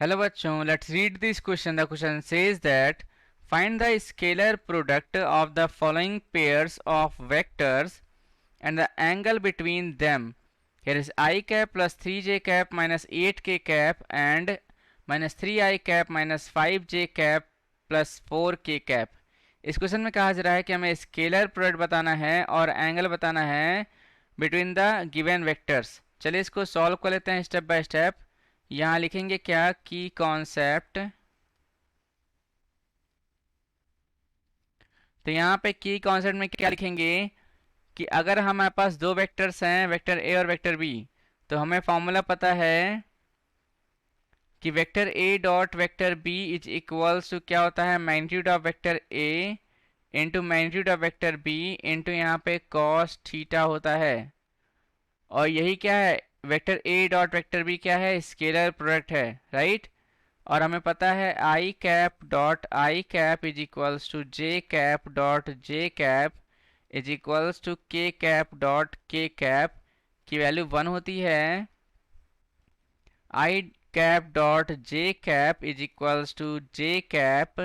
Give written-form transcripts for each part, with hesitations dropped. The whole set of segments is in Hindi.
हेलो बच्चों, let's read this question. The question says that find the scalar product of the following pairs of vectors and the angle between them. Here is I cap plus 3j cap minus 8k cap and minus 3I cap minus 5j cap plus 4k cap. इस क्वेश्चन में कहा जा रहा है कि हमें स्केलर प्रोडक्ट बताना है और एंगल बताना है बिटवीन द गिवन वेक्टर्स. चलिए इसको सॉल्व कर लेते हैं स्टेप बाय स्टेप. यहाँ लिखेंगे क्या की कॉन्सेप्ट. तो यहाँ पे की कॉन्सेप्ट में क्या लिखेंगे कि अगर हमारे पास दो वेक्टर्स हैं, वेक्टर ए और वेक्टर बी, तो हमें फॉर्मूला पता है कि vector A dot vector B is equals to क्या होता है, magnitude of vector A into magnitude of vector B into यहाँ पे कॉस थीटा होता है. और यही क्या है, vector A dot vector B क्या है, स्केलर प्रोडक्ट है, राइट. और हमें पता है I cap dot I cap is equals to J cap dot J cap is equals to K cap dot K cap की वैल्यू 1 होती है. I cap dot J cap is equals to J cap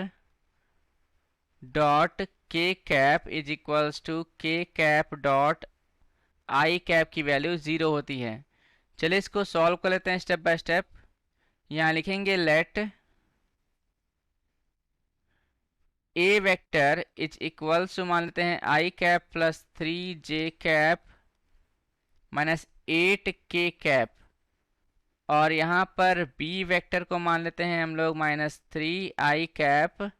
dot K cap is equals to K cap dot I cap की वैल्यू 0 होती है. चलिए इसको सॉल्व कर लेते हैं स्टेप बाय स्टेप. यहाँ लिखेंगे let A vector is equals to, मान लेते हैं I cap plus 3j cap minus 8k cap. और यहाँ पर बी वेक्टर को मान लेते हैं हम लोग minus 3i cap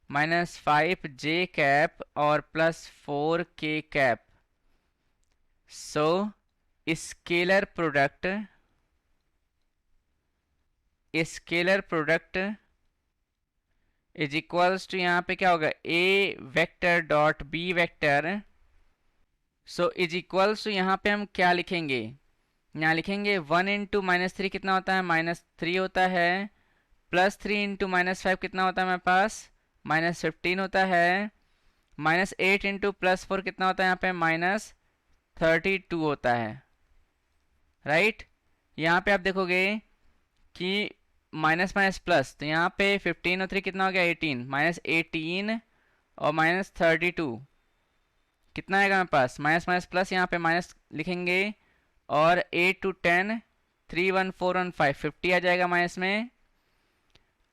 minus 5j cap और plus 4k cap. So scalar product is equals to, यहाँ पे क्या होगा, A vector dot B vector. So is equals to यहाँ पे हम क्या लिखेंगे, यहाँ लिखेंगे 1 इंटू माइनस 3 कितना होता है, -3 होता है. प्लस 3 इंटू -5 कितना होता है हमारे पास, -15 होता है. -8 इंटू +4 कितना होता है यहाँ पे, -32 होता है, राइट. यहाँ पे आप देखोगे कि माइनस माइनस प्लस, तो यहाँ पे 15 और 3 कितना हो गया, 18. -18 और -32 कितना आएगा हमारे पास, माइनस माइनस प्लस, यहाँ पे माइनस लिखेंगे. और 8 टू 10, 3 1 4 1 5, 50 आ जाएगा माइनस में.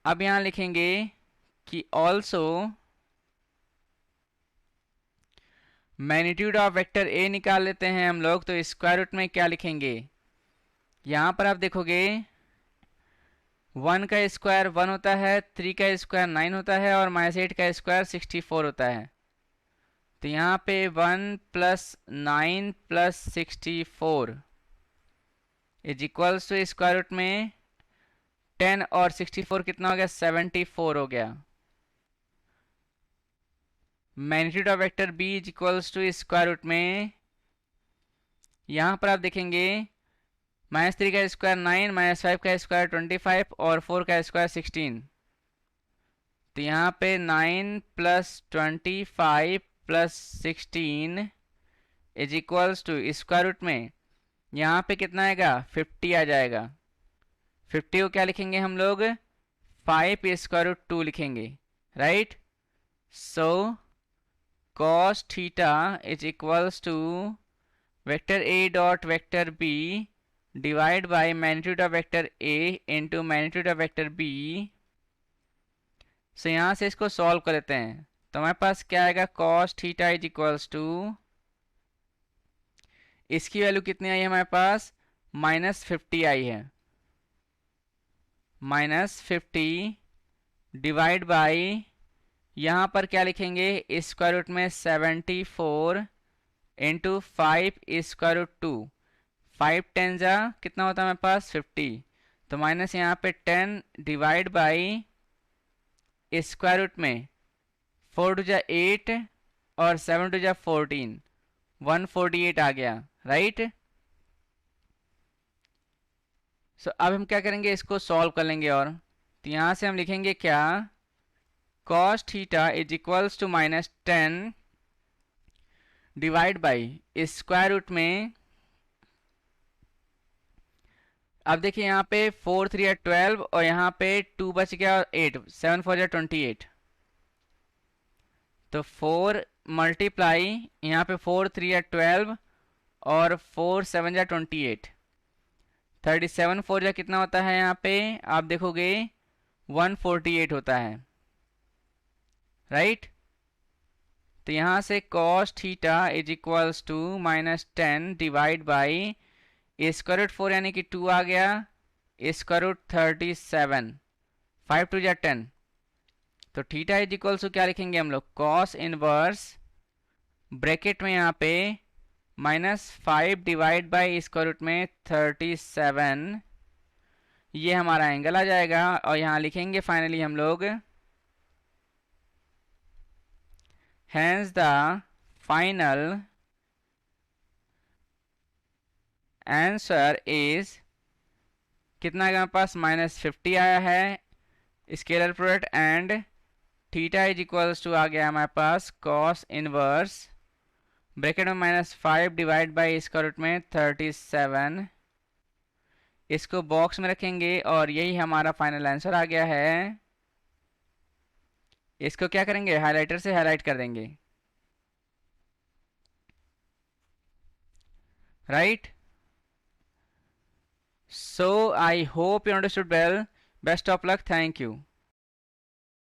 अब यहाँ लिखेंगे कि ऑल्सो मैग्नीट्यूड ऑफ वेक्टर ए निकाल लेते हैं हम लोग. तो स्क्वायर रूट में क्या लिखेंगे, यहाँ पर आप देखोगे 1 का स्क्वायर 1 होता है, 3 का स्क्वायर 9 होता है और -8 का स्क्वायर 64 होता है. तो यहाँ पे 1 + 9 + 64 is equals to square root में 10 और 64 कितना हो गया, 74 हो गया. Magnitude of vector B is equals to square root में, यहाँ पर आप देखेंगे -3 का स्क्वायर 9, -5 का स्क्वायर 25 और 4 का स्क्वायर 16. तो यहाँ पे 9 + 25 + 16 is equals to square root में, यहाँ पे कितना आएगा, 50 आ जाएगा. 50 को क्या लिखेंगे हम लोग, 5 √2 लिखेंगे, right. So cos theta is equals to vector A dot vector B divide by magnitude of vector A into magnitude of vector B. So यहाँ से इसको सॉल्व कर लेते हैं. तो हमारे पास क्या आएगा, cos theta is equals to, इसकी वैल्यू कितनी आई है हमारे पास, -50 आई है. -50 डिवाइड बाय, यहाँ पर क्या लिखेंगे, स्क्वायर रूट में 74 इंटू 5 स्क्वायर रूट 2. 5 10 जा कितना होता है हमारे पास, 50. तो माइनस यहाँ पे 10 डिवाइड बाई स्क्वायर रूट में 4 2 जा 8 और 7 2 जा 14, 148 आ गया, राइट. सो अब हम क्या करेंगे, इसको सॉल्व कर लेंगे. और तो यहाँ से हम लिखेंगे क्या, cos theta is equals to -10 divide by square root में अब देखिए यहाँ पे 4 3 या 12 और यहाँ पे 2 बच गया और 8, 7 4 या 28। तो 4 मल्टीप्लाई यहाँ पे 4 3 या 12 और 4 7 या 28। 37 4 या कितना होता है यहाँ पे आप देखोगे 148 होता है, राइट। तो यहाँ से cos theta is equals to -10 divide by square root 4 यानी कि 2 आ गया, स्क्वायर रूट 37, 5 2 जा 10। तो थीटा इज इक्वल्स टू क्या लिखेंगे हम लोग, cos इनवर्स ब्रैकेट में यहाँ पे -5 डिवाइड बाई स्क्वायर रूट में 37, ये हमारा एंगल आ जाएगा। और यहाँ लिखेंगे फाइनली हम लोग hence the final answer is कितना हमारे पास -50 आया है scalar product, and theta is equals to आ गया हमारे पास cos इनवर्स ब्रैकेट में -5 डिवाइड बाई स्क्वायर रूट में 37। इसको बॉक्स में रखेंगे और यही हमारा फाइनल आंसर आ गया है। इसको क्या करेंगे, हाइलाइटर से हाईलाइट कर देंगे, right. So I hope you understood well. Best of luck. Thank you.